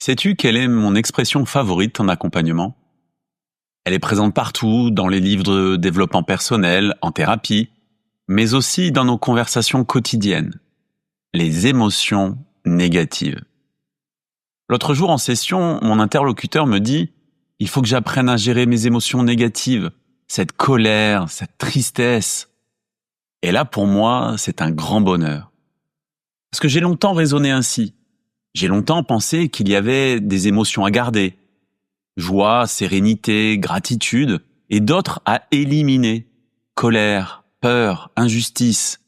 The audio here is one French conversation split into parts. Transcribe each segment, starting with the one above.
Sais-tu quelle est mon expression favorite en accompagnement? Elle est présente partout, dans les livres de développement personnel, en thérapie, mais aussi dans nos conversations quotidiennes. Les émotions négatives. L'autre jour en session, mon interlocuteur me dit « Il faut que j'apprenne à gérer mes émotions négatives, cette colère, cette tristesse. » Et là, pour moi, c'est un grand bonheur. Parce que j'ai longtemps raisonné ainsi. J'ai longtemps pensé qu'il y avait des émotions à garder. Joie, sérénité, gratitude, et d'autres à éliminer. Colère, peur, injustice.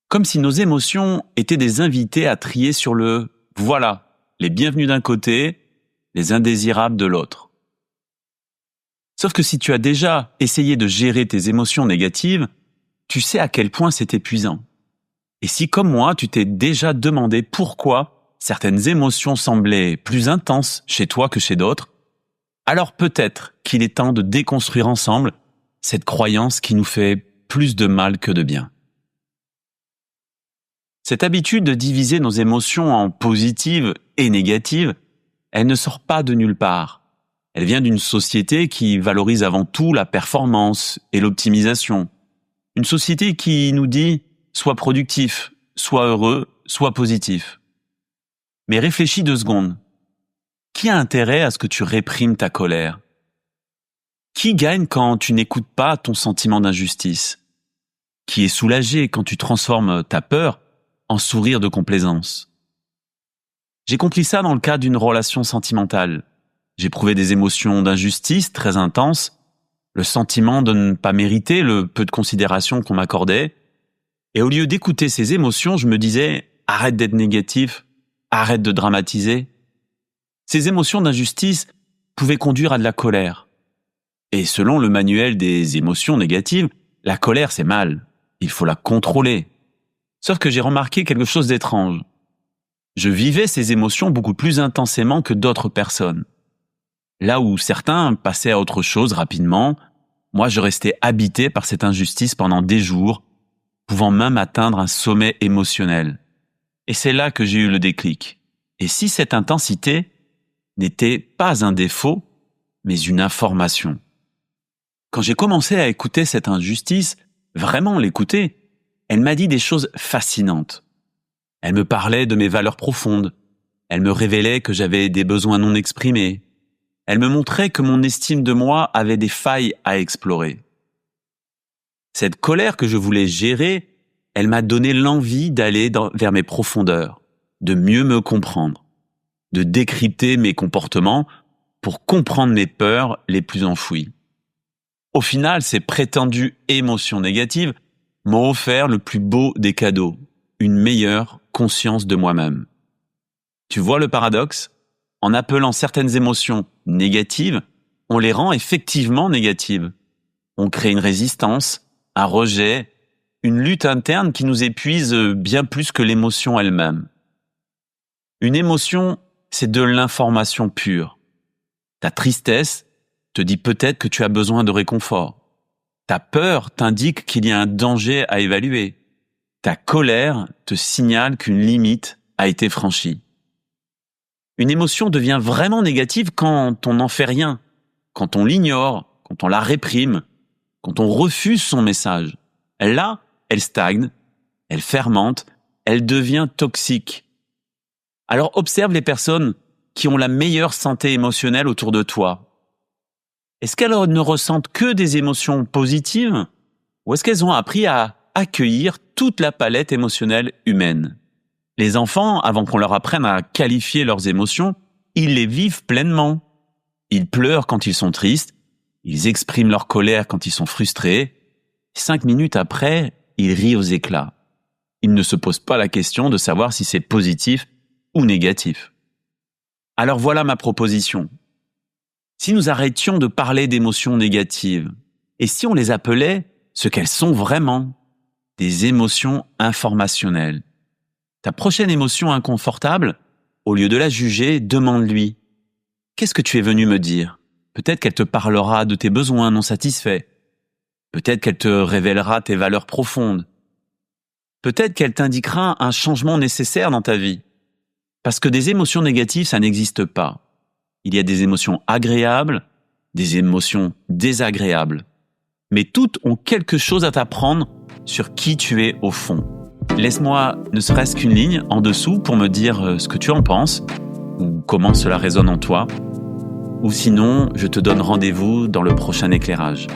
Comme si nos émotions étaient des invités à trier sur le « voilà », les bienvenus d'un côté, les indésirables de l'autre. Sauf que si tu as déjà essayé de gérer tes émotions négatives, tu sais à quel point c'est épuisant. Et si, comme moi, tu t'es déjà demandé pourquoi certaines émotions semblaient plus intenses chez toi que chez d'autres, alors peut-être qu'il est temps de déconstruire ensemble cette croyance qui nous fait plus de mal que de bien. Cette habitude de diviser nos émotions en positives et négatives, elle ne sort pas de nulle part. Elle vient d'une société qui valorise avant tout la performance et l'optimisation. Une société qui nous dit « sois productif, sois heureux, sois positif ». Mais réfléchis 2 secondes. Qui a intérêt à ce que tu réprimes ta colère? Qui gagne quand tu n'écoutes pas ton sentiment d'injustice? Qui est soulagé quand tu transformes ta peur en sourire de complaisance? J'ai compris ça dans le cadre d'une relation sentimentale. J'éprouvais des émotions d'injustice très intenses, le sentiment de ne pas mériter le peu de considération qu'on m'accordait. Et au lieu d'écouter ces émotions, je me disais « arrête d'être négatif, arrête de dramatiser ». Ces émotions d'injustice pouvaient conduire à de la colère. Et selon le manuel des émotions négatives, la colère c'est mal, il faut la contrôler. Sauf que j'ai remarqué quelque chose d'étrange. Je vivais ces émotions beaucoup plus intensément que d'autres personnes. Là où certains passaient à autre chose rapidement, moi je restais habité par cette injustice pendant des jours, pouvant même atteindre un sommet émotionnel. Et c'est là que j'ai eu le déclic. Et si cette intensité n'était pas un défaut, mais une information? Quand j'ai commencé à écouter cette injustice, vraiment l'écouter, elle m'a dit des choses fascinantes. Elle me parlait de mes valeurs profondes. Elle me révélait que j'avais des besoins non exprimés. Elle me montrait que mon estime de moi avait des failles à explorer. Cette colère que je voulais gérer, elle m'a donné l'envie d'aller vers mes profondeurs, de mieux me comprendre, de décrypter mes comportements pour comprendre mes peurs les plus enfouies. Au final, ces prétendues émotions négatives m'ont offert le plus beau des cadeaux, une meilleure conscience de moi-même. Tu vois le paradoxe? En appelant certaines émotions négatives, on les rend effectivement négatives. On crée une résistance, un rejet, une lutte interne qui nous épuise bien plus que l'émotion elle-même. Une émotion, c'est de l'information pure. Ta tristesse te dit peut-être que tu as besoin de réconfort. Ta peur t'indique qu'il y a un danger à évaluer. Ta colère te signale qu'une limite a été franchie. Une émotion devient vraiment négative quand on n'en fait rien, quand on l'ignore, quand on la réprime, quand on refuse son message. Là, elle stagne, elle fermente, elle devient toxique. Alors observe les personnes qui ont la meilleure santé émotionnelle autour de toi. Est-ce qu'elles ne ressentent que des émotions positives ou est-ce qu'elles ont appris à accueillir toute la palette émotionnelle humaine? Les enfants, avant qu'on leur apprenne à qualifier leurs émotions, ils les vivent pleinement. Ils pleurent quand ils sont tristes, ils expriment leur colère quand ils sont frustrés. 5 minutes après, ils rient aux éclats. Ils ne se posent pas la question de savoir si c'est positif ou négatif. Alors voilà ma proposition. Si nous arrêtions de parler d'émotions négatives, et si on les appelait ce qu'elles sont vraiment, des émotions informationnelles. Ta prochaine émotion inconfortable, au lieu de la juger, demande-lui « Qu'est-ce que tu es venu me dire ?» Peut-être qu'elle te parlera de tes besoins non satisfaits. Peut-être qu'elle te révélera tes valeurs profondes. Peut-être qu'elle t'indiquera un changement nécessaire dans ta vie. Parce que des émotions négatives, ça n'existe pas. Il y a des émotions agréables, des émotions désagréables. Mais toutes ont quelque chose à t'apprendre sur qui tu es au fond. Laisse-moi ne serait-ce qu'une ligne en dessous pour me dire ce que tu en penses ou comment cela résonne en toi. Ou sinon, je te donne rendez-vous dans le prochain éclairage.